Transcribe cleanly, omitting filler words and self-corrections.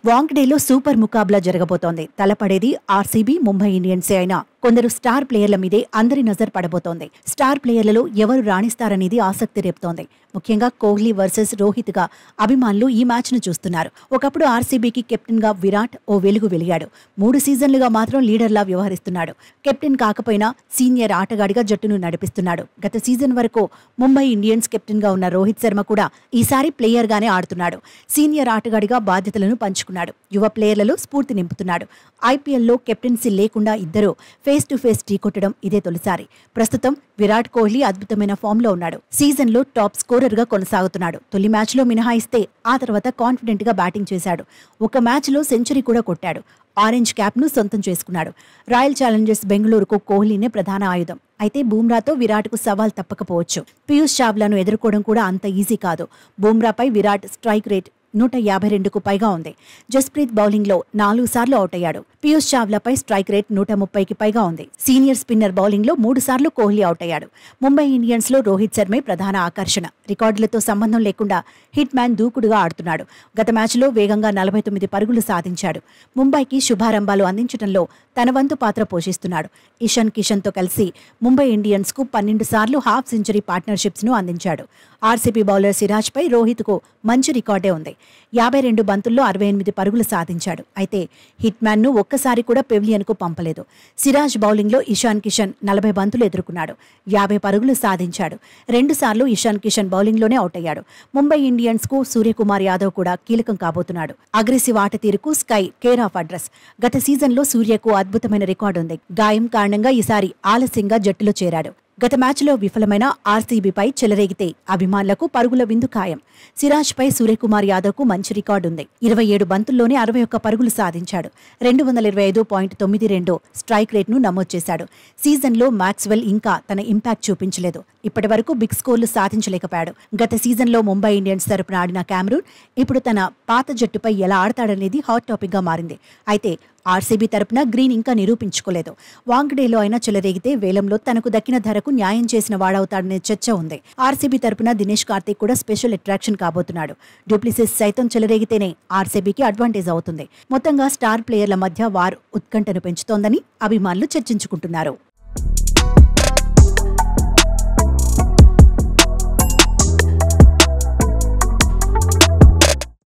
వాంఖడేలో super Muqabla జరగబోతోంది. తలపడేది RCB, Mumbai ఇండియన్సే అయినా కొందరు స్టార్ ప్లేయర్ల మీదే అందరి నజర్ పడబోతోంది. స్టార్ ప్లేయర్లలో ఎవరు రాణిస్తారనేది ఆసక్తి రేపుతోంది. ముఖ్యంగా కోహ్లీ వర్సెస్ రోహిత్ గా అభిమానులు ఈ మ్యాచ్ ను చూస్తున్నారు. ఒకప్పుడు ఆర్సీబీకి కెప్టెన్ గా విరాట్ ఓ వెలుగు వెలిగాడు. 3 సీజన్లుగా మాత్రం లీడర్లా వ్యవహరిస్తున్నాడు. కెప్టెన్ కాకపోయినా సీనియర్ ఆటగాడిగా జట్టును నడిపిస్తున్నాడు. గత సీజన్ వరకు ముంబై ఇండియన్స్ కెప్టెన్ గా ఉన్న రోహిత్ శర్మ కూడా ఈసారి ప్లేయర్ గానే ఆడుతున్నాడు. సీనియర్ ఆటగాడిగా బాధ్యతలను పంచుకున్నాడు. యువ ప్లేయర్లలో స్ఫూర్తి నింపుతున్నాడు. ఐపీఎల్లో కెప్టెన్సీ లేకుండా ఇద్దరు ఫేస్ టు ఫేస్ ఢీకొట్టడం ఇదే తొలిసారి. ప్రస్తుతం విరాట్ కోహ్లీ అద్భుతమైన ఫామ్ లో ఉన్నాడు. సీజన్ లో టాప్ స్కోరర్ గా కొనసాగుతున్నాడు. తొలి మ్యాచ్ లో మినహాయిస్తే ఆ తర్వాత కాన్ఫిడెంట్ గా బ్యాటింగ్ చేశాడు. ఒక మ్యాచ్ లో సెంచరీ కూడా కొట్టాడు. ఆరెంజ్ క్యాప్ ను సొంతం చేసుకున్నాడు. రాయల్ ఛాలెంజర్స్ బెంగళూరుకు కోహ్లీనే ప్రధాన ఆయుధం. అయితే బూమ్రాతో విరాట్కు సవాల్ తప్పకపోవచ్చు. పీయూష్ చావ్లాను ఎదుర్కోవడం కూడా అంత ఈజీ కాదు. బూమ్రాపై విరాట్ స్ట్రైక్ రేట్ 152కు పైగా ఉంది. జస్ప్రీత్ బౌలింగ్ లో 4 సార్లు అవుట్ అయ్యాడు. పీయూష్ చావ్లాపై స్ట్రైక్ రేట్ 130కి పైగా ఉంది. సీనియర్ స్పిన్నర్ బౌలింగ్ లో 3 సార్లు కోహ్లీ అవుట్ అయ్యాడు. ముంబై ఇండియన్స్ లో రోహిత్ శర్మే ప్రధాన ఆకర్షణ. రికార్డులతో సంబంధం లేకుండా హిట్ మ్యాన్ దూకుడుగా ఆడుతున్నాడు. గత మ్యాచ్లో వేగంగా 49 పరుగులు సాధించాడు. ముంబైకి శుభారంభాలు అందించడంలో తన వంతు పాత్ర పోషిస్తున్నాడు. ఇషాన్ కిషన్ తో కలిసి ముంబై ఇండియన్స్ కు 12 సార్లు హాఫ్ సెంచరీ పార్ట్నర్షిప్స్ ను అందించాడు. ఆర్సీబీ బౌలర్ సిరాజ్ పై రోహిత్ కు మంచి రికార్డే ఉంది. 52 బంతుల్లో 68 పరుగులు సాధించాడు. అయితే హిట్ మ్యాన్ ను ఒక్కసారి కూడా పెవిలియన్ కు పంపలేదు. సిరాజ్ బౌలింగ్ లో ఇషాన్ కిషన్ 40 బంతులు ఎదుర్కొన్నాడు. 50 పరుగులు సాధించాడు. 2 సార్లు ఇషాన్ కిషన్ బౌలింగ్ లోనే అవుట్ అయ్యాడు. ముంబై ఇండియన్స్ కు సూర్యకుమార్ యాదవ్ కూడా కీలకం కాబోతున్నాడు. అగ్రెసివ్ ఆట తీరుకు స్కై కేర్ ఆఫ్ అడ్రస్. గత సీజన్ లో సూర్యకు అద్భుతమైన రికార్డు ఉంది. గాయం కారణంగా ఈసారి ఆలస్యంగా జట్టులో చేరాడు. గత మ్యాచ్లో విఫలమైన ఆర్సీబీపై చెలరేగితే అభిమానులకు పరుగుల విందు ఖాయం. సిరాజ్ పై సూర్యకుమార్ యాదవ్ కు మంచి రికార్డు ఉంది. 27 బంతుల్లోనే 61 పరుగులు సాధించాడు. 225.92 స్ట్రైక్ రేట్ ను నమోదు చేశాడు. సీజన్లో మాక్స్వెల్ ఇంకా తన ఇంపాక్ట్ చూపించలేదు. ఇప్పటి వరకు బిగ్ స్కోర్లు సాధించలేకపోయాడు. గత సీజన్లో ముంబై ఇండియన్స్ తరపున ఆడిన క్యామరూన్ ఇప్పుడు తన పాత జట్టుపై ఎలా ఆడతాడనేది హాట్ టాపిక్ గా మారింది. అయితే ఆర్సీబీ తరపున గ్రీన్ ఇంకా నిరూపించుకోలేదు. వాంఖడేలో అయినా చెలరేగితే వేలంలో తనకు దక్కిన ధరకు న్యాయం చేసిన వాడవుతాడనే చర్చ ఉంది. ఆర్సీబీ తరపున దినేష్ కార్తీక్ కూడా స్పెషల్ అట్రాక్షన్ కాబోతున్నాడు. డూప్లిసిస్ సైతం చెలరేగితేనే ఆర్సీబీకి అడ్వాంటేజ్ అవుతుంది. మొత్తంగా స్టార్ ప్లేయర్ల మధ్య వార్ ఉత్కంఠను పెంచుతోందని అభిమానులు చర్చించుకుంటున్నారు.